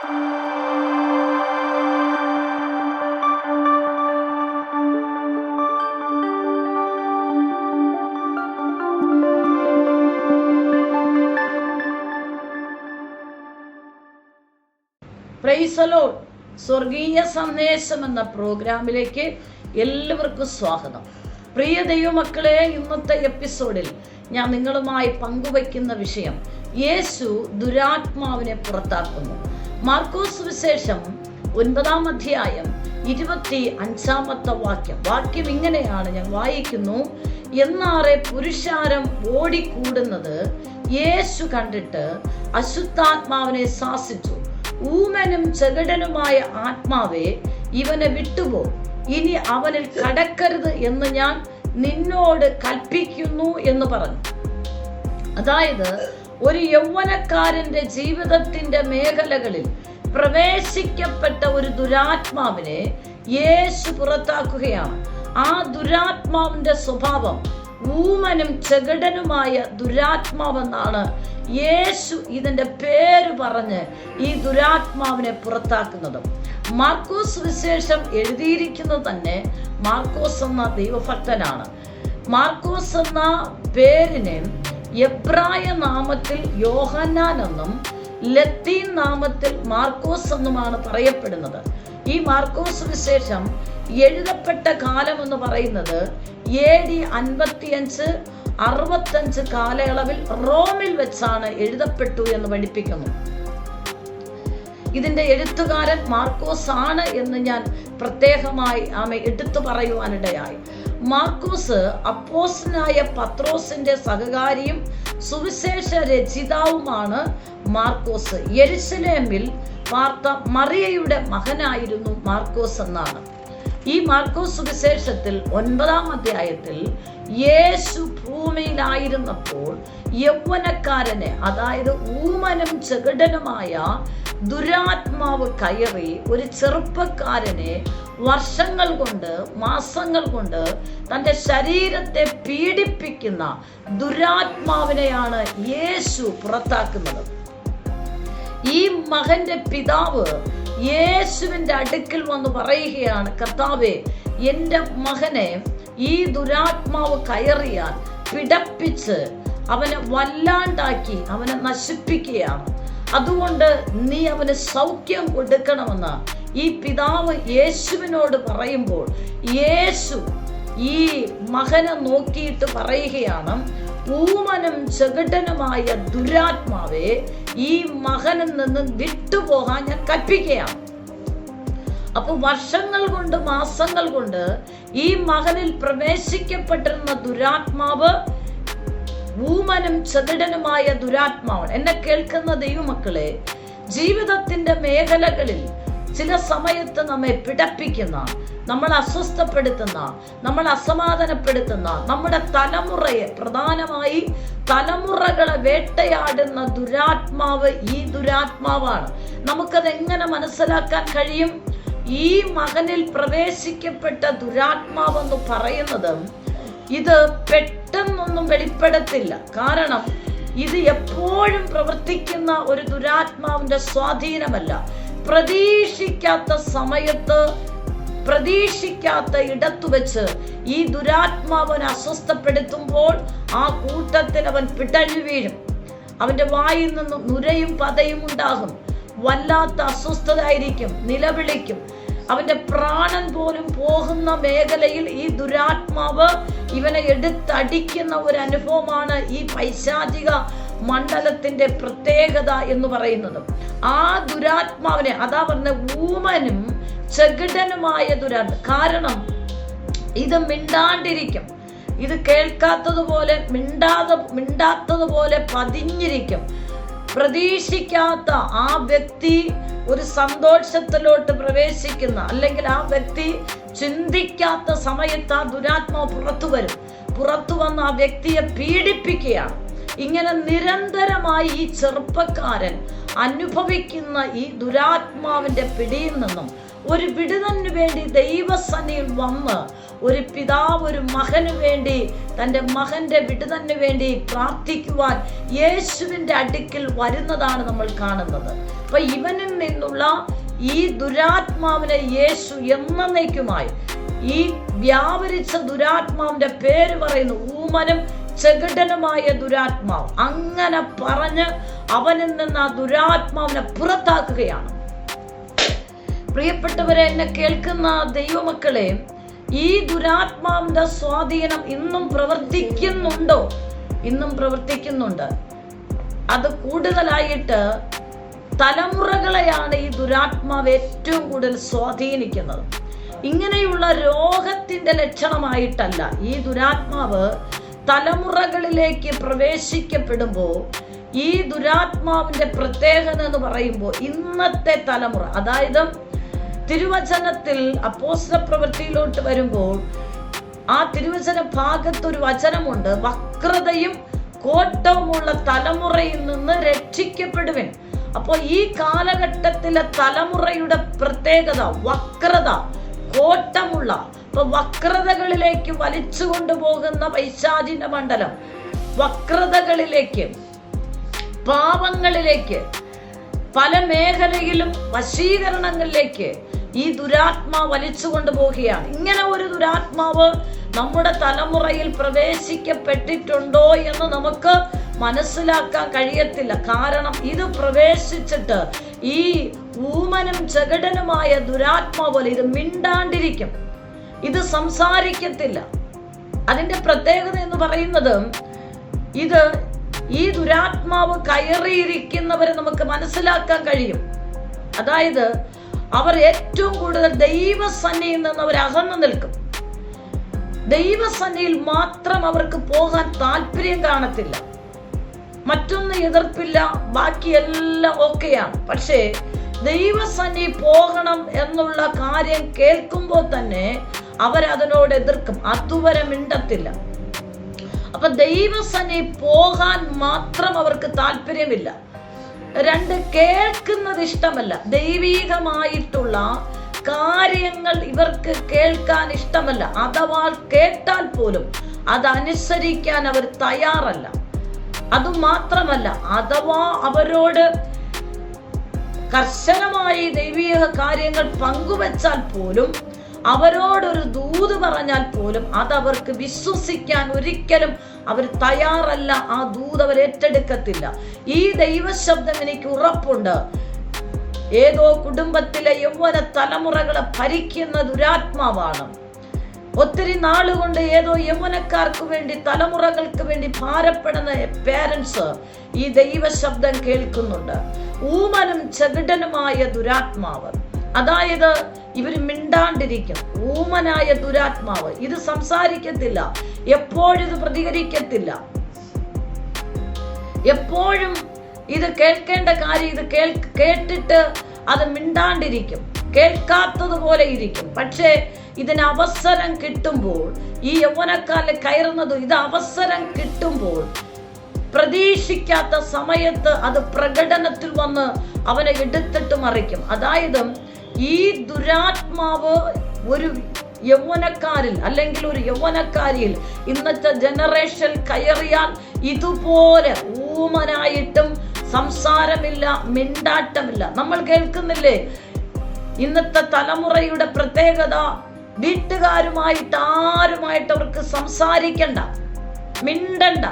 Praise the Lord. സ്വർഗീയ സന്ദേശം എന്ന പ്രോഗ്രാമിലേക്ക് എല്ലാവർക്കും സ്വാഗതം. പ്രിയ ദൈവമക്കളെ, ഇന്നത്തെ എപ്പിസോഡിൽ ഞാൻ നിങ്ങളുമായി പങ്കുവയ്ക്കുന്ന വിഷയം യേശു ദുരാത്മാവിനെ പുറത്താക്കുന്നു. മാർക്കോസ് സുവിശേഷം 9-ാം അധ്യായം 25-ാമത്തെ വാക്യം ഇങ്ങനെയാണ്. ഞാൻ വായിക്കുന്നു. എന്നാറെ പുരുഷാരം ഓടിക്കൂടുന്നത് യേശു കണ്ടിട്ട് അശുദ്ധാത്മാവിനെ ശാസിച്ചു. ഊമനും ചെകിടനുമായ ആത്മാവേ, ഇവനെ വിട്ടുപോ, ഇനി അവനിൽ കടക്കരുത് എന്ന് ഞാൻ നിന്നോട് കൽപ്പിക്കുന്നു എന്ന് പറഞ്ഞു. അതായത് ഒരു യൗവനക്കാരന്റെ ജീവിതത്തിന്റെ മേഖലകളിൽ പ്രവേശിക്കപ്പെട്ട ഒരു ദുരാത്മാവിനെ യേശു പുറത്താക്കുകയാണ്. ആ ദുരാത്മാവിന്റെ സ്വഭാവം ഊമനും ചെകിടനുമായ ദുരാത്മാവെന്നാണ് യേശു ഇതിന്റെ പേര് പറഞ്ഞ് ഈ ദുരാത്മാവിനെ പുറത്താക്കുന്നത്. മാർക്കോസ് സുവിശേഷം എഴുതിയിരിക്കുന്നത് തന്നെ മാർക്കോസ് എന്ന ദൈവഭക്തനാണ്. മാർക്കോസ് എന്ന പേരിനെ എബ്രായ നാമത്തിൽ യോഹന്നാൻ എന്നും ലത്തീൻ നാമത്തിൽ മാർക്കോസ് എന്നുമാണ് പറയപ്പെടുന്നത്. ഈ മാർക്കോസ് സുവിശേഷം എഴുതപ്പെട്ട കാലം എന്ന് പറയുന്നത് AD 55-65 കാലയളവിൽ റോമിൽ വെച്ചാണ് എഴുതപ്പെട്ടു എന്ന് പഠിപ്പിക്കുന്നു. ഇതിന്റെ എഴുത്തുകാരൻ മാർക്കോസ് ആണ് എന്ന് ഞാൻ പ്രത്യേകമായി എടുത്തു പറയുവാനിടയായി. മാർക്കോസ് അപ്പോസ്തലനായ പത്രോസിന്റെ സഹകാരിയും സുവിശേഷ രചയിതാവുമാണ്. മാർക്കോസ് യെരുശലേമിൽ പാർത്ത മറിയയുടെ മകനായിരുന്നു മാർക്കോസ് എന്നാണ്. ഈ മാർക്കോസ് സുവിശേഷത്തിൽ 9-ാം അധ്യായത്തിൽ യേശു ഭൂമിയിലായിരുന്നപ്പോൾ യൗവനക്കാരനെ, അതായത് ഊമനും ചെകിടനുമായ ദുരാത്മാവ് കയറി ഒരു ചെറുപ്പക്കാരനെ വർഷങ്ങൾ കൊണ്ട് മാസങ്ങൾ കൊണ്ട് തൻ്റെ ശരീരത്തെ പീഡിപ്പിക്കുന്ന ദുരാത്മാവിനെയാണ് യേശു പുറത്താക്കുന്നത്. ഈ മകന്റെ പിതാവ് യേശുവിന്റെ അടുക്കൽ വന്ന് പറയുകയാണ്, കർത്താവേ, എൻ്റെ മകനെ ഈ ദുരാത്മാവ് കയറിയാൽ പിടപ്പിച്ച് അവനെ വല്ലാണ്ടാക്കി അവനെ നശിപ്പിക്കുകയാണ്. അതുകൊണ്ട് നീ അവന് സൗഖ്യം കൊടുക്കണമെന്ന് ഈ പിതാവ് യേശുവിനോട് പറയുമ്പോൾ യേശു ഈ മകനെ നോക്കിയിട്ട് പറയുകയാണ്, ഊമനും ചെകിടനുമായ ദുരാത്മാവെ, ഈ മകനിൽ നിന്ന് വിട്ടുപോകാൻ ഞാൻ കൽപ്പിക്കുകയാണ്. അപ്പൊ വർഷങ്ങൾ കൊണ്ട് മാസങ്ങൾ കൊണ്ട് ഈ മകനിൽ പ്രവേശിക്കപ്പെട്ടിരുന്ന ദുരാത്മാവ് ഊമനും ചെകിടനുമായ ദുരാത്മാവ്. എന്നെ കേൾക്കുന്ന ദൈവമക്കളെ, ജീവിതത്തിന്റെ മേഖലകളിൽ ചില സമയത്ത് നമ്മെ പിടപ്പിക്കുന്ന, നമ്മളെ അസ്വസ്ഥപ്പെടുത്തുന്ന, നമ്മളെ അസമാധാനപ്പെടുത്തുന്ന, നമ്മുടെ തലമുറയെ, പ്രധാനമായി തലമുറകളെ വേട്ടയാടുന്ന ദുരാത്മാവ് ഈ ദുരാത്മാവാണ്. നമുക്കത് എങ്ങനെ മനസ്സിലാക്കാൻ കഴിയും? ഈ മകനിൽ പ്രവേശിക്കപ്പെട്ട ദുരാത്മാവെന്ന് പറയുന്നത് ഇത് പെട്ടെന്നൊന്നും വെളിപ്പെടത്തില്ല. കാരണം ഇത് എപ്പോഴും പ്രവർത്തിക്കുന്ന ഒരു ദുരാത്മാവിന്റെ സ്വാധീനമല്ല. പ്രതീക്ഷിക്കാത്ത സമയത്ത്, പ്രതീക്ഷിക്കാത്ത ഇടത്തു വെച്ച് ഈ ദുരാത്മാവനെ അസ്വസ്ഥപ്പെടുത്തുമ്പോൾ ആ കൂട്ടത്തിൽ അവൻ പിടഞ്ഞു വീഴും. അവന്റെ വായിൽ നിന്നും നുരയും പതയും ഉണ്ടാകും. വല്ലാത്ത അസ്വസ്ഥതായിരിക്കും, നിലവിളിക്കും. അവന്റെ പ്രാണൻ പോലും പോകുന്ന മേഖലയിൽ ഈ ദുരാത്മാവ് ഇവനെ എടുത്തടിക്കുന്ന ഒരു അനുഭവമാണ് ഈ പൈശാചിക മണ്ഡലത്തിന്റെ പ്രത്യേകത എന്ന് പറയുന്നത്. ആ ദുരാത്മാവിനെ, അതാ പറഞ്ഞ ഊമനും ചെകിടനുമായ ദുരാത്മാവ്. കാരണം ഇത് മിണ്ടാണ്ടിരിക്കും, ഇത് കേൾക്കാത്തതുപോലെ മിണ്ടാത്തതുപോലെ പതിഞ്ഞിരിക്കും. പ്രതീക്ഷിക്കാത്ത ആ വ്യക്തി ഒരു സന്തോഷത്തിലോട്ട് പ്രവേശിക്കുന്ന, അല്ലെങ്കിൽ ആ വ്യക്തി ചിന്തിക്കാത്ത സമയത്ത് ആ ദുരാത്മാവ് പുറത്തു വന്ന് ആ വ്യക്തിയെ പീഡിപ്പിക്കുകയാണ്. ഇങ്ങനെ നിരന്തരമായി ഈ ചെറുപ്പക്കാരൻ അനുഭവിക്കുന്ന ഈ ദുരാത്മാവിന്റെ പിടിയിൽ നിന്നും ഒരു വിടുതലിന് വേണ്ടി ദൈവസന്നിധിയിൽ വന്ന് ഒരു പിതാവ് ഒരു മകന് വേണ്ടി, തൻ്റെ മകന്റെ വിടുതലിന് വേണ്ടി പ്രാർത്ഥിക്കുവാൻ യേശുവിൻ്റെ അടുക്കൽ വരുന്നതാണ് നമ്മൾ കാണുന്നത്. അപ്പൊ ഇവനിൽ നിന്നുള്ള ഈ ദുരാത്മാവിനെ യേശു എന്നേക്കുമായി, ഈ വ്യാപരിച്ച ദുരാത്മാവിന്റെ പേര് പറയുന്നു ഊമനും ചെകിടനുമായ ദുരാത്മാവ്. അങ്ങനെ പറഞ്ഞ് അവനിൽ നിന്ന് ആ ദുരാത്മാവിനെ പുറത്താക്കുകയാണ്. പ്രിയപ്പെട്ടവരെ, എന്നെ കേൾക്കുന്ന ദൈവമക്കളെ, ഈ ദുരാത്മാവിന്റെ സ്വാധീനം ഇന്നും പ്രവർത്തിക്കുന്നുണ്ടോ? ഇന്നും പ്രവർത്തിക്കുന്നുണ്ട്. അത് കൂടുതലായിട്ട് തലമുറകളെയാണ് ഈ ദുരാത്മാവ് ഏറ്റവും കൂടുതൽ സ്വാധീനിക്കുന്നത്. ഇങ്ങനെയുള്ള രോഗത്തിന്റെ ലക്ഷണമായിട്ടല്ല. ഈ ദുരാത്മാവ് തലമുറകളിലേക്ക് പ്രവേശിക്കപ്പെടുമ്പോൾ ഈ ദുരാത്മാവിന്റെ പ്രത്യേകത എന്ന് പറയുമ്പോൾ ഇന്നത്തെ തലമുറ, അതായത് തിരുവചനത്തിൽ അപ്പോസ്തല പ്രവൃത്തിയിലോട്ട് വരുമ്പോൾ ആ തിരുവചന ഭാഗത്തൊരു വചനമുണ്ട്, വക്രതയും കോട്ടവുമുള്ള തലമുറയിൽ നിന്ന് രക്ഷിക്കപ്പെടുവിൻ. അപ്പോൾ ഈ കാലഘട്ടത്തിലെ തലമുറയുടെ പ്രത്യേകത വക്രത, കോട്ടമുള്ള, ഇപ്പൊ വക്രതകളിലേക്ക് വലിച്ചു കൊണ്ടുപോകുന്ന പൈശാചിക മണ്ഡലം, വക്രതകളിലേക്ക്, പാപങ്ങളിലേക്ക്, പല മേഖലയിലും വശീകരണങ്ങളിലേക്ക് ഈ ദുരാത്മാവ് വലിച്ചു കൊണ്ടുപോവുകയാണ്. ഇങ്ങനെ ഒരു ദുരാത്മാവ് നമ്മുടെ തലമുറയിൽ പ്രവേശിക്കപ്പെട്ടിട്ടുണ്ടോ എന്ന് നമുക്ക് മനസ്സിലാക്കാൻ കഴിയത്തില്ല. കാരണം ഇത് പ്രവേശിച്ചിട്ട് ഈ ഊമനും ചെകിടനുമായ ദുരാത്മാവ് പോലെ ഇത് മിണ്ടാണ്ടിരിക്കും, ഇത് സംസാരിക്കത്തില്ല. അതിന്റെ പ്രത്യേകത എന്ന് പറയുന്നത് ഇത് ഈ ദുരാത്മാവ് കയറിയിരിക്കുന്നവരെ നമുക്ക് മനസ്സിലാക്കാൻ കഴിയും. അതായത് അവർ ഏറ്റവും കൂടുതൽ ദൈവസന്നിധിയിൽ നിന്ന് അവർ അകന്നു നിൽക്കും. ദൈവസന്നിധിയിൽ മാത്രം അവർക്ക് പോകാൻ താല്പര്യം കാണത്തില്ല. മറ്റൊന്നും എതിർപ്പില്ല, ബാക്കിയെല്ലാം ഓക്കെയാണ്. പക്ഷേ ദൈവസന്നിധി പോകണം എന്നുള്ള കാര്യം കേൾക്കുമ്പോൾ തന്നെ അവരതിനോട് എതിർക്കും, അതുവരെ മിണ്ടത്തില്ല. അപ്പൊ ദൈവസന്നിധി പോകാൻ മാത്രം അവർക്ക് താല്പര്യമില്ല. രണ്ട്, കേൾക്കുന്നത് ഇഷ്ടമല്ല. ദൈവീകമായിട്ടുള്ള കാര്യങ്ങൾ ഇവർക്ക് കേൾക്കാൻ ഇഷ്ടമല്ല. അഥവാ കേട്ടാൽ പോലും അതനുസരിക്കാൻ അവർ തയ്യാറല്ല. അതുമാത്രമല്ല, അഥവാ അവരോട് കർശനമായി ദൈവീക കാര്യങ്ങൾ പങ്കുവച്ചാൽ പോലും, അവരോടൊരു ദൂത് പറഞ്ഞാൽ പോലും അതവർക്ക് വിശ്വസിക്കാൻ ഒരിക്കലും അവർ തയ്യാറല്ല. ആ ദൂത് അവർ ഏറ്റെടുക്കത്തില്ല. ഈ ദൈവശബ്ദം എനിക്ക് ഉറപ്പുണ്ട്, ഏതോ കുടുംബത്തിലെ യൗവന തലമുറകളെ ഭരിക്കുന്ന ദുരാത്മാവാണ്. ഒത്തിരി നാളുകൊണ്ട് ഏതോ യൗവനക്കാർക്ക് വേണ്ടി, തലമുറകൾക്ക് വേണ്ടി ഭാരപ്പെടുന്ന പേരൻസ് ഈ ദൈവശബ്ദം കേൾക്കുന്നുണ്ട്. ഊമനും ചെകിടനുമായ ദുരാത്മാവ്, അതായത് ഇവർ മിണ്ടാണ്ടിരിക്കും. ഊമനായ ദുരാത്മാവ് ഇത് സംസാരിക്കത്തില്ല, എപ്പോഴും ഇത് പ്രതികരിക്കത്തില്ല, എപ്പോഴും ഇത് കേൾക്കേണ്ട കാര്യം ഇത് കേട്ടിട്ട് അത് മിണ്ടാണ്ടിരിക്കും, കേൾക്കാത്തതുപോലെ ഇരിക്കും. പക്ഷേ ഇതിന് അവസരം കിട്ടുമ്പോൾ, ഈ യൗവനക്കാരിൽ കയറുന്നത് ഇത് അവസരം കിട്ടുമ്പോൾ, പ്രതീക്ഷിക്കാത്ത സമയത്ത് അത് പ്രകടനത്തിൽ വന്ന് അവനെ എടുത്തിട്ട് മറിക്കും. അതായത് ഈ ദുരാത്മാവ് ഒരു യൗവനക്കാരിൽ അല്ലെങ്കിൽ ഒരു യൗവനക്കാരിയിൽ ഇന്നത്തെ ജനറേഷൻ കയറിയാൽ ഇതുപോലെ ഊമനായിട്ടും സംസാരമില്ല, മിണ്ടാട്ടമില്ല. നമ്മൾ കേൾക്കുന്നില്ലേ ഇന്നത്തെ തലമുറയുടെ പ്രത്യേകത? വീട്ടുകാരുമായിട്ട് ആരുമായിട്ട് അവർക്ക് സംസാരിക്കണ്ട, മിണ്ടണ്ട.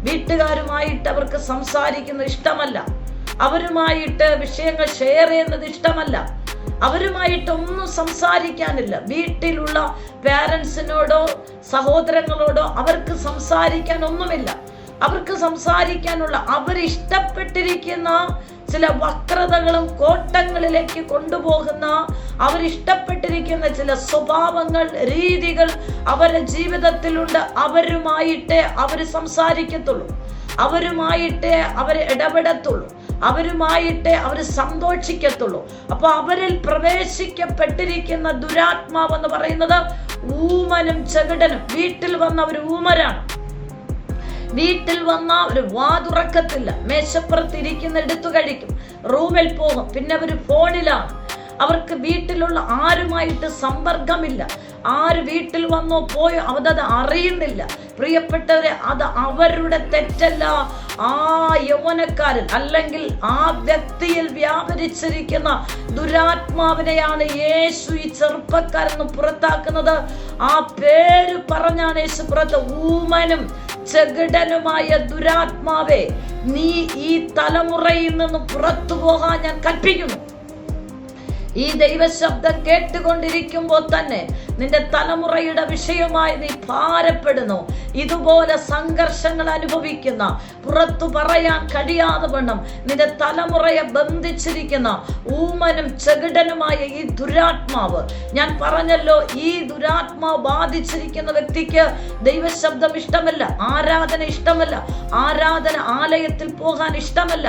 വീട്ടുകാരുമായിട്ട് അവർക്ക് സംസാരിക്കുന്നത് ഇഷ്ടമല്ല, അവരുമായിട്ട് വിഷയങ്ങൾ ഷെയർ ചെയ്യുന്നത് ഇഷ്ടമല്ല, അവരുമായിട്ടൊന്നും സംസാരിക്കാനില്ല. വീട്ടിലുള്ള പാരൻസിനോടോ സഹോദരങ്ങളോടോ അവർക്ക് സംസാരിക്കാൻ ഒന്നുമില്ല. അവർക്ക് സംസാരിക്കാനുള്ള അവരിഷ്ടപ്പെട്ടിരിക്കുന്ന ചില വക്രതകളും കോട്ടങ്ങളിലേക്ക് കൊണ്ടുപോകുന്ന അവരിഷ്ടപ്പെട്ടിരിക്കുന്ന ചില സ്വഭാവങ്ങൾ, രീതികൾ അവരുടെ ജീവിതത്തിലുണ്ട്. അവരുമായിട്ടേ അവർ സംസാരിക്കത്തുള്ളൂ, അവരുമായിട്ടേ അവർ ഇടപെടത്തുള്ളൂ, അവരുമായിട്ടേ അവർ സന്തോഷിക്കത്തുള്ളൂ. അപ്പൊ അവരിൽ പ്രവേശിക്കപ്പെട്ടിരിക്കുന്ന ദുരാത്മാവ് എന്ന് പറയുന്നത് ഊമനും ചെകിടനും. വീട്ടിൽ വന്ന അവർ ഊമരാണ്. വീട്ടിൽ വന്ന ഒരു വാതുറക്കത്തില്ല, മേശപ്പുറത്ത് ഇരിക്കുന്ന എടുത്തു കഴിക്കും, റൂമിൽ പോകും, പിന്നെ അവർ ഫോണിലാണ്. അവർക്ക് വീട്ടിലുള്ള ആരുമായിട്ട് സമ്പർക്കമില്ല. ആര് വീട്ടിൽ വന്നോ പോയോ അവരത് അറിയുന്നില്ല. പ്രിയപ്പെട്ടവരെ, അത് അവരുടെ തെറ്റല്ല. ആ യൗവനക്കാരൻ അല്ലെങ്കിൽ ആ വ്യക്തിയിൽ വ്യാപരിച്ചിരിക്കുന്ന ദുരാത്മാവിനെയാണ് യേശു ഈ ചെറുപ്പക്കാരെന്ന് പുറത്താക്കുന്നത്. ആ പേര് പറഞ്ഞാണ് യേശു പുറത്ത്. ഊമനും ചെകിടനുമായ ദുരാത്മാവേ, നീ ഈ തലമുറയിൽ നിന്ന് പുറത്തു പോകാൻ ഞാൻ കൽപ്പിക്കുന്നു. ഈ ദൈവശബ്ദം കേട്ടുകൊണ്ടിരിക്കുമ്പോൾ തന്നെ നിന്റെ തലമുറയുടെ വിഷയമായി നീ ഭാരപ്പെടുന്നു. ഇതുപോലെ സംഘർഷങ്ങൾ അനുഭവിക്കുന്ന, പുറത്തു പറയാൻ കഴിയാതെ വണ്ണം നിന്റെ തലമുറയെ ബന്ധിച്ചിരിക്കുന്ന ഊമനും ചെകിടനുമായ ഈ ദുരാത്മാവ്, ഞാൻ പറഞ്ഞല്ലോ, ഈ ദുരാത്മാവ് ബാധിച്ചിരിക്കുന്ന വ്യക്തിക്ക് ദൈവശബ്ദം ഇഷ്ടമല്ല, ആരാധന ഇഷ്ടമല്ല, ആരാധന ആലയത്തിൽ പോകാൻ ഇഷ്ടമല്ല.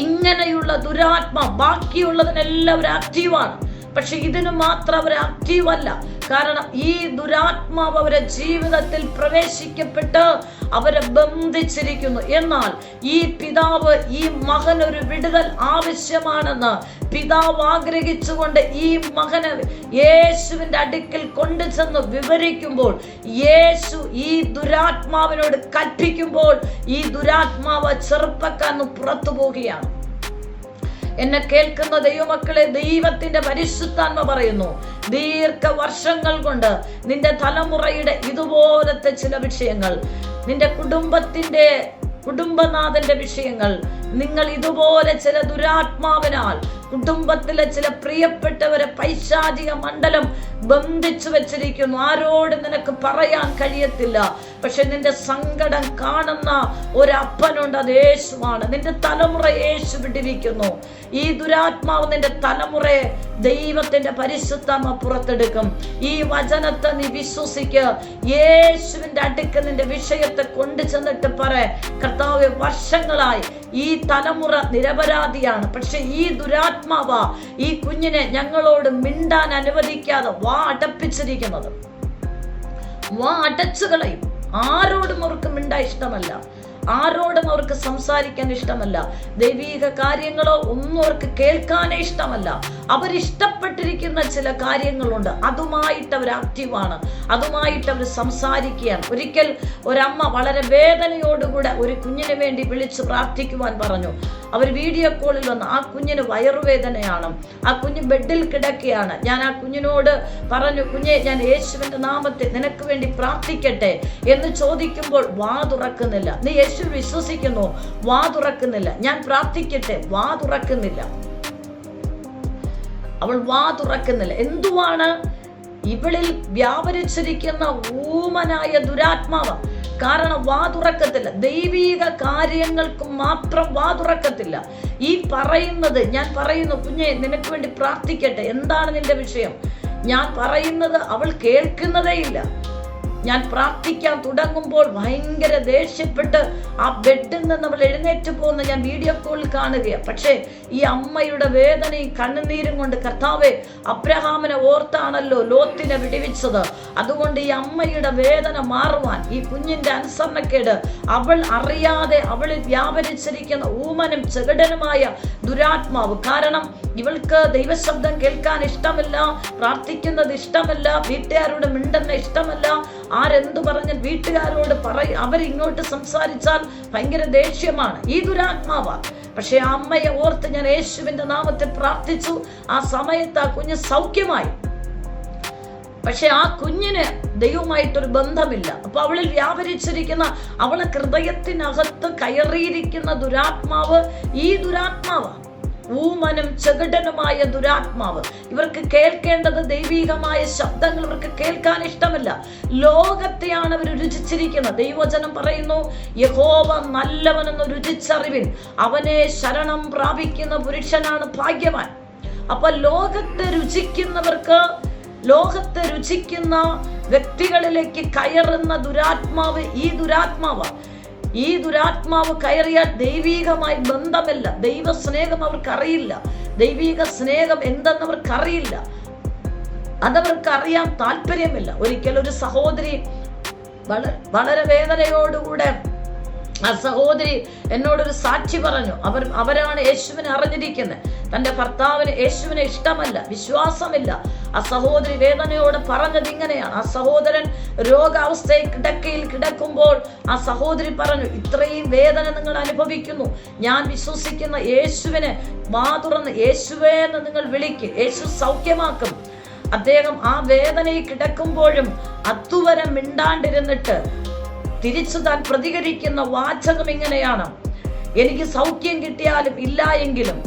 ഇങ്ങനെയുള്ള ദുരാത്മ ബാക്കിയുള്ളതിനെല്ലാം ഒരു ആക്റ്റീവാണ്. പക്ഷെ ഇതിന് മാത്രം അവർ ആക്റ്റീവ് അല്ല. കാരണം ഈ ദുരാത്മാവ് അവരെ ജീവിതത്തിൽ പ്രവേശിക്കപ്പെട്ട് അവരെ ബന്ധിച്ചിരിക്കുന്നു. എന്നാൽ ഈ പിതാവ്, ഈ മകനൊരു വിടുതൽ ആവശ്യമാണെന്ന് പിതാവ് ആഗ്രഹിച്ചുകൊണ്ട് ഈ മകനെ യേശുവിന്റെ അടുക്കൽ കൊണ്ടുചെന്ന് വിവരിക്കുമ്പോൾ, യേശു ഈ ദുരാത്മാവിനോട് കൽപ്പിക്കുമ്പോൾ ഈ ദുരാത്മാവ് ചെറുപ്പക്കാരന് പുറത്തു പോവുകയാണ്. എന്നെ കേൾക്കുന്ന ദൈവമക്കളെ, ദൈവത്തിന്റെ പരിശുദ്ധാത്മ പറയുന്നു, ദീർഘവർഷങ്ങൾ കൊണ്ട് നിന്റെ തലമുറയുടെ ഇതുപോലത്തെ ചില വിഷയങ്ങൾ, നിന്റെ കുടുംബനാഥന്റെ വിഷയങ്ങൾ, നിങ്ങൾ ഇതുപോലെ ചില ദുരാത്മാവിനാൽ കുടുംബത്തിലെ ചില പ്രിയപ്പെട്ടവരെ പൈശാചിക മണ്ഡലം ബന്ധിച്ചു വെച്ചിരിക്കുന്നു. ആരോട് നിനക്ക് പറയാൻ കഴിയത്തില്ല. പക്ഷെ നിന്റെ സങ്കടം കാണുന്ന ഒരപ്പനുണ്ട്, അത് യേശുവാണ്. നിന്റെ തലമുറ യേശു വിട്ടിരിക്കുന്നു. ഈ ദുരാത്മാവ് നിന്റെ തലമുറയെ ദൈവത്തിന്റെ പരിശുദ്ധാത്മ പുറത്തെടുക്കും. ഈ വചനത്തെ നീ വിശ്വസിക്കുക. യേശുവിന്റെ അടുക്ക് നിന്റെ വിഷയത്തെ കൊണ്ടു ചെന്നിട്ട് പറ, കർത്താവേ, വർഷങ്ങളായി ഈ തലമുറ നിരപരാധിയാണ്. പക്ഷെ ഈ ദുരാത്മാവ ഈ കുഞ്ഞിനെ ഞങ്ങളോട് മിണ്ടാൻ അനുവദിക്കാതെ വാ അടപ്പിച്ചിരിക്കുന്നത്. വാ അടച്ചു കളയും. ആരോടും അവർക്ക് മിണ്ടാൻ ഇഷ്ടമല്ല, ആരോടും അവർക്ക് സംസാരിക്കാൻ ഇഷ്ടമല്ല. ദൈവീക കാര്യങ്ങളോ ഒന്നും അവർക്ക് കേൾക്കാനേ ഇഷ്ടമല്ല. അവരിഷ്ടപ്പെട്ടിരിക്കുന്ന ചില കാര്യങ്ങളുണ്ട്, അതുമായിട്ട് അവർ ആക്റ്റീവാണ്, അതുമായിട്ട് അവർ സംസാരിക്കുകയാണ്. ഒരിക്കൽ ഒരമ്മ വളരെ വേദനയോടുകൂടെ ഒരു കുഞ്ഞിന് വേണ്ടി വിളിച്ച് പ്രാർത്ഥിക്കുവാൻ പറഞ്ഞു. അവർ വീഡിയോ കോളിൽ വന്ന്, ആ കുഞ്ഞിന് വയറുവേദനയാണ്, ആ കുഞ്ഞ് ബെഡിൽ കിടക്കുകയാണ്. ഞാൻ ആ കുഞ്ഞിനോട് പറഞ്ഞു, കുഞ്ഞെ, ഞാൻ യേശുവിന്റെ നാമത്തിൽ നിനക്ക് വേണ്ടി പ്രാർത്ഥിക്കട്ടെ എന്ന് ചോദിക്കുമ്പോൾ വാ തുറക്കുന്നില്ല. നീ യേശു വിശ്വസിക്കുന്നു, വാ തുറക്കുന്നില്ല. ഞാൻ പ്രാർത്ഥിക്കട്ടെ, വാ തുറക്കുന്നില്ല. അവൾ വാ തുറക്കുന്നില്ല. എന്തുവാണ്? ഇവളിൽ വ്യാപരിച്ചിരിക്കുന്ന ഊമനായ ദുരാത്മാവ്. കാരണം വാ തുറക്കത്തില്ല. ദൈവീക കാര്യങ്ങൾക്ക് മാത്രം വാ തുറക്കത്തില്ല. ഈ പറയുന്നത്, ഞാൻ പറയുന്നു, കുഞ്ഞെ, നിനക്ക് വേണ്ടി പ്രാർത്ഥിക്കട്ടെ, എന്താണ് നിന്റെ വിഷയം? ഞാൻ പറയുന്നത് അവൾ കേൾക്കുന്നതേ ഇല്ല. ഞാൻ പ്രാർത്ഥിക്കാൻ തുടങ്ങുമ്പോൾ ഭയങ്കര ദേഷ്യപ്പെട്ട് ആ ബെഡിൽ നിന്ന് അവൾ എഴുന്നേറ്റ് പോകുന്ന ഞാൻ വീഡിയോ കോളിൽ കാണുകയാണ്. പക്ഷേ ഈ അമ്മയുടെ വേദനയും കണ്ണുനീരും കൊണ്ട്, കർത്താവേ, അബ്രഹാമിനെ ഓർത്താണല്ലോ ലോത്തിനെ വിടുവിച്ചത്. അതുകൊണ്ട് ഈ അമ്മയുടെ വേദന മാറുവാൻ, ഈ കുഞ്ഞിന്റെ അനുസരണക്കേട്, അവൾ അറിയാതെ അവളിൽ വ്യാപരിച്ചിരിക്കുന്ന ഊമനും ചെകിടനുമായ ദുരാത്മാവ്. കാരണം ഇവൾക്ക് ദൈവശബ്ദം കേൾക്കാൻ ഇഷ്ടമല്ല, പ്രാർത്ഥിക്കുന്നത് ഇഷ്ടമല്ല, വീട്ടുകാരോട് മിണ്ടുന്ന ഇഷ്ടമല്ല. ആരെന്തു പറഞ്ഞ വീട്ടുകാരോട് അവരിങ്ങോട്ട് സംസാരിച്ചാൽ ഭയങ്കര ദേഷ്യമാണ്. ഈ ദുരാത്മാവ. പക്ഷെ ആ അമ്മയെ ഓർത്ത് ഞാൻ യേശുവിന്റെ നാമത്തിൽ പ്രാർത്ഥിച്ചു. ആ സമയത്ത് ആ കുഞ്ഞ് സൗഖ്യമായി. പക്ഷെ ആ കുഞ്ഞിന് ദൈവമായിട്ടൊരു ബന്ധമില്ല. അപ്പൊ അവളിൽ വ്യാപരിച്ചിരിക്കുന്ന, അവളെ ഹൃദയത്തിനകത്ത് കയറിയിരിക്കുന്ന ദുരാത്മാവ് ഈ ദുരാത്മാവാണ്. ഊമനും ചെകിടനുമായ ദുരാത്മാവ്. ഇവർക്ക് കേൾക്കേണ്ടത് ദൈവീകമായ ശബ്ദങ്ങൾ ഇവർക്ക് കേൾക്കാൻ ഇഷ്ടമല്ല. ലോകത്തെയാണ് അവർ രുചിച്ചിരിക്കുന്നത്. ദൈവവചനം പറയുന്നു, യഹോവ നല്ലവനെന്ന് രുചിച്ചറിവിൻ, അവനെ ശരണം പ്രാപിക്കുന്ന പുരുഷനാണ് ഭാഗ്യവാൻ. അപ്പൊ ലോകത്തെ രുചിക്കുന്നവർക്ക്, ലോകത്തെ രുചിക്കുന്ന വ്യക്തികളിലേക്ക് കയറുന്ന ദുരാത്മാവ് ഈ ദുരാത്മാവ്. ഈ ദുരാത്മാവ് കയറിയാൽ ദൈവീകമായി ബന്ധമില്ല. ദൈവ സ്നേഹം അവർക്കറിയില്ല. ദൈവീക സ്നേഹം എന്തെന്നവർക്കറിയില്ല. അതവർക്ക് അറിയാൻ താല്പര്യമില്ല. ഒരിക്കൽ ഒരു സഹോദരി വളരെ വേദനയോടുകൂടെ ആ സഹോദരി എന്നോടൊരു സാക്ഷി പറഞ്ഞു. അവരാണ് യേശുവിനെ അറിഞ്ഞിരിക്കുന്നത്. തന്റെ ഭർത്താവിന് യേശുവിനെ ഇഷ്ടമല്ല, വിശ്വാസമില്ല. ആ സഹോദരി വേദനയോട് പറഞ്ഞത് ഇങ്ങനെയാണ്. ആ സഹോദരൻ രോഗാവസ്ഥയിൽ കിടക്കയിൽ കിടക്കുമ്പോൾ ആ സഹോദരി പറഞ്ഞു, ഇത്രയും വേദന നിങ്ങൾ അനുഭവിക്കുന്നു, ഞാൻ വിശ്വസിക്കുന്ന യേശുവിനെ വാ തുറന്ന് യേശുവേ എന്ന് നിങ്ങൾ വിളിക്ക്, യേശു സൗഖ്യമാക്കും. അദ്ദേഹം ആ വേദനയിൽ കിടക്കുമ്പോഴും അതുവരെ മിണ്ടാണ്ടിരുന്നിട്ട് തിരിച്ചു താൻ പ്രതികരിക്കുന്ന വാചകം ഇങ്ങനെയാണ്: എനിക്ക് സൗഖ്യം കിട്ടിയാലും ഇല്ല എങ്കിലും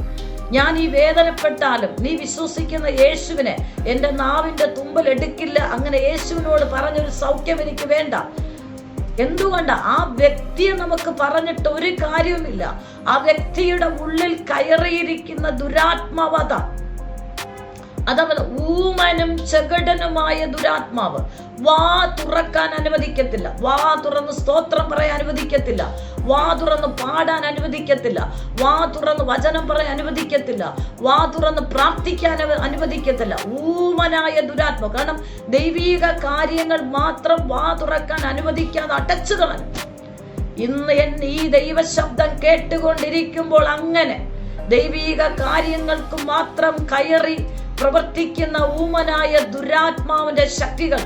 ഞാൻ ഈ വേദനപ്പെട്ടാലും നീ വിശ്വസിക്കുന്ന യേശുവിനെ എൻ്റെ നാവിൻ്റെ തുമ്പൽ എടുക്കില്ല. അങ്ങനെ യേശുവിനോട് പറഞ്ഞൊരു സൗഖ്യം എനിക്ക് വേണ്ട. എന്തുകൊണ്ട്? ആ വ്യക്തിയെ നമുക്ക് പറഞ്ഞിട്ട് ഒരു കാര്യവുമില്ല. ആ വ്യക്തിയുടെ ഉള്ളിൽ കയറിയിരിക്കുന്ന ദുരാത്മാവത, അതവന് ഊമനും ചെകടനുമായ ദുരാത്മാവ് വാ തുറക്കാൻ അനുവദിക്കത്തില്ല, വാ തുറന്ന് സ്തോത്രം പറയാൻ അനുവദിക്കത്തില്ല, വാ തുറന്ന് പാടാൻ അനുവദിക്കത്തില്ല, വാ തുറന്ന് വചനം പറയാൻ അനുവദിക്കത്തില്ല, വാ തുറന്ന് പ്രാർത്ഥിക്കാൻ അനുവദിക്കത്തില്ല. ഊമനായ ദുരാത്മാവ്. കാരണം ദൈവീക കാര്യങ്ങൾ മാത്രം വാ തുറക്കാൻ അനുവദിക്കാതെ അടച്ചു കളഞ്ഞു. ഇന്ന് ഈ ദൈവശബ്ദം കേട്ടുകൊണ്ടിരിക്കുമ്പോൾ അങ്ങനെ ദൈവീക കാര്യങ്ങൾക്ക് മാത്രം കയറി പ്രവർത്തിക്കുന്ന ഊമനായ ദുരാത്മാവിന്റെ ശക്തികൾ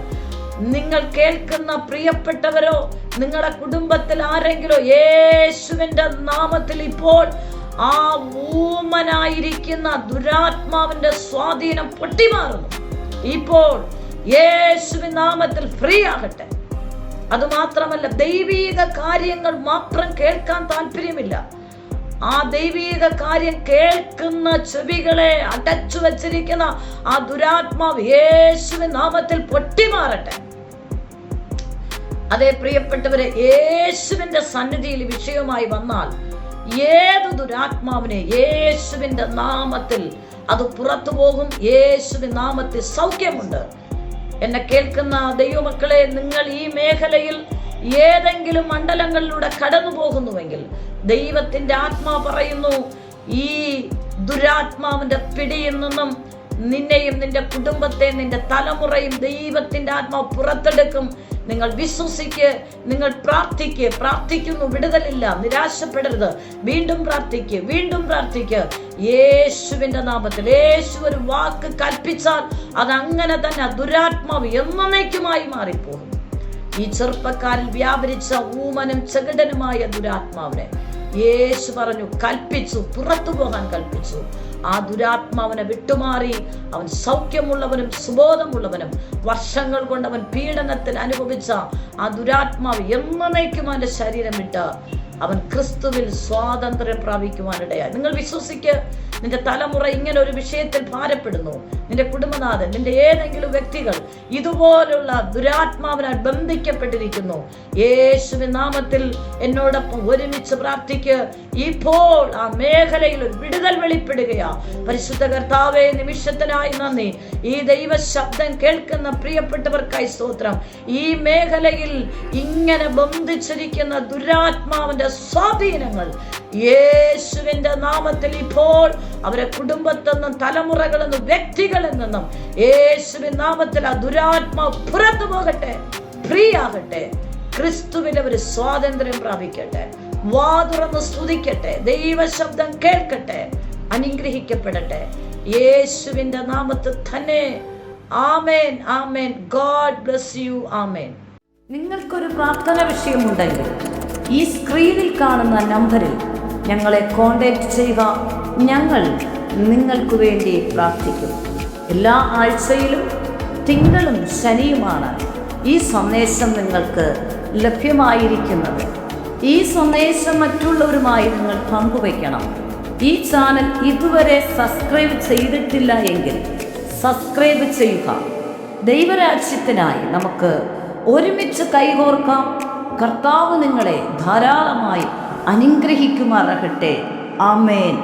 നിങ്ങൾ കേൾക്കുന്ന പ്രിയപ്പെട്ടവരോ നിങ്ങളുടെ കുടുംബത്തിൽ ആരെങ്കിലോ യേശുവിന്റെ നാമത്തിൽ ഇപ്പോൾ ആ ഊമനായിരിക്കുന്ന ദുരാത്മാവിന്റെ സ്വാധീനം പൊട്ടിമാറുന്നു. ഇപ്പോൾ യേശുവിൻ നാമത്തിൽ ഫ്രീ ആകട്ടെ. അതുമാത്രമല്ല, ദൈവീക കാര്യങ്ങൾ മാത്രം കേൾക്കാൻ താല്പര്യമില്ല. ആ ദൈവീക കാര്യം കേൾക്കുന്ന ചെവികളെ അടച്ചു വച്ചിരിക്കുന്ന ആ ദുരാത്മാവ് യേശുവിൻ നാമത്തിൽ പൊട്ടിമാറട്ടെ. അതേ പ്രിയപ്പെട്ടവരെ, യേശുവിന്റെ സന്നിധിയിൽ വിഷയവുമായി വന്നാൽ ഏത് ദുരാത്മാവിനെ യേശുവിന്റെ നാമത്തിൽ അത് പുറത്തു പോകും. യേശുവിൻ നാമത്തിൽ സൗഖ്യമുണ്ട്. എന്നെ കേൾക്കുന്ന ദൈവമക്കളെ, നിങ്ങൾ ഈ മേഖലയിൽ ഏതെങ്കിലും മണ്ഡലങ്ങളിലൂടെ കടന്നു പോകുന്നുവെങ്കിൽ ദൈവത്തിന്റെ ആത്മാ പറയുന്നു, ഈ ദുരാത്മാവിന്റെ പിടിയിൽ നിന്നും നിന്നെയും നിന്റെ കുടുംബത്തെ നിന്റെ തലമുറയും ദൈവത്തിന്റെ ആത്മാവ് പുറത്തെടുക്കും. നിങ്ങൾ വിശ്വസിക്ക്, നിങ്ങൾ പ്രാർത്ഥിക്ക്. പ്രാർത്ഥിക്കുന്നു, വിടുതലില്ല, നിരാശപ്പെടരുത്. വീണ്ടും പ്രാർത്ഥിക്ക്, വീണ്ടും പ്രാർത്ഥിക്ക്. യേശുവിന്റെ നാമത്തിൽ യേശു ഒരു വാക്ക് കൽപ്പിച്ചാൽ അതങ്ങനെ തന്നെ ദുരാത്മാവ് എന്നേക്കുമായി മാറിപ്പോകും. ഈ ചെറുപ്പക്കാരിൽ വ്യാപരിച്ച ഊമനും ചെകിടനുമായ ദുരാത്മാവിനെ യേശു പറഞ്ഞു, കൽപ്പിച്ചു, പുറത്തു പോകാൻ കൽപ്പിച്ചു. ആ ദുരാത്മാവിനെ വിട്ടുമാറി അവൻ സൗഖ്യമുള്ളവനും സുബോധമുള്ളവനും വർഷങ്ങൾ കൊണ്ട് അവൻ പീഡനത്തിൽ അനുഭവിച്ച ആ ദുരാത്മാവ് എന്നേക്കും അവന്റെ ശരീരം വിട്ട് അവൻ ക്രിസ്തുവിൽ സ്വാതന്ത്ര്യം പ്രാപിക്കുവാനിടയായി. നിങ്ങൾ വിശ്വസിക്ക്. നിന്റെ തലമുറ ഇങ്ങനെ ഒരു വിഷയത്തിൽ ഭാരപ്പെടുന്നു, നിന്റെ കുടുംബനാഥൻ, നിന്റെ ഏതെങ്കിലും വ്യക്തികൾ ഇതുപോലുള്ള ദുരാത്മാവിനാൽ ബന്ധിക്കപ്പെട്ടിരിക്കുന്നു, യേശുവിൻ നാമത്തിൽ എന്നോടൊപ്പം ഒരുമിച്ച് പ്രാർത്ഥിക്ക്. ഇപ്പോൾ ആ മേഖലയിൽ ഒരു വിടുതൽ വെളിപ്പെടുകയാ. പരിശുദ്ധ കർത്താവേ, നിമിഷത്തിനായി നന്ദി. ഈ ദൈവ ശബ്ദം കേൾക്കുന്ന പ്രിയപ്പെട്ടവർക്കായി സ്തോത്രം. ഈ മേഖലയിൽ ഇങ്ങനെ ബന്ധിച്ചിരിക്കുന്ന ദുരാത്മാവിന്റെ സ്വാധീനങ്ങൾ യേശുവിന്റെ നാമത്തിൽ ഇപ്പോൾ അവരെ കുടുംബത്തിൽ നിന്നും തലമുറകളിൽ നിന്നും വ്യക്തികളിൽ നിന്നും യേശുവിൻ നാമത്തിൽ ആ ദുരാത്മാവ് പുറത്തു പോകട്ടെ, ഫ്രീ ആകട്ടെ. ക്രിസ്തുവിൽ അവർ സ്വാതന്ത്ര്യം പ്രാപിക്കട്ടെ. വാ തുറന്ന് സ്തുതിക്കട്ടെ, ദൈവശബ്ദം കേൾക്കട്ടെ, അനുഗ്രഹിക്കപ്പെടട്ടെ. യേശുവിന്റെ നാമത്തിൽ തന്നെ. ആമേൻ, ആമേൻ. God bless you. ആമേൻ. നിങ്ങൾക്കൊരു പ്രാർത്ഥന വിഷയമുണ്ടെങ്കിൽ ഈ സ്ക്രീനിൽ കാണുന്ന നമ്പറിൽ ഞങ്ങളെ കോൺടാക്ട് ചെയ്യുക. ഞങ്ങൾ നിങ്ങൾക്ക് വേണ്ടി പ്രാർത്ഥിക്കും. എല്ലാ ആഴ്ചയിലും തിങ്കളും ശനിയുമാണ് ഈ സന്ദേശം നിങ്ങൾക്ക് ലഭ്യമായിരിക്കുന്നത്. ഈ സന്ദേശം മറ്റുള്ളവരുമായി നിങ്ങൾ പങ്കുവയ്ക്കണം. ഈ ചാനൽ ഇതുവരെ സബ്സ്ക്രൈബ് ചെയ്തിട്ടില്ല എങ്കിൽ സബ്സ്ക്രൈബ് ചെയ്യുക. ദൈവരാജ്യത്തിനായി നമുക്ക് ഒരുമിച്ച് കൈകോർക്കാം. കർത്താവ് നിങ്ങളെ ധാരാളമായി അനുഗ്രഹിക്കുമാറാകട്ടെ. ആമേൻ.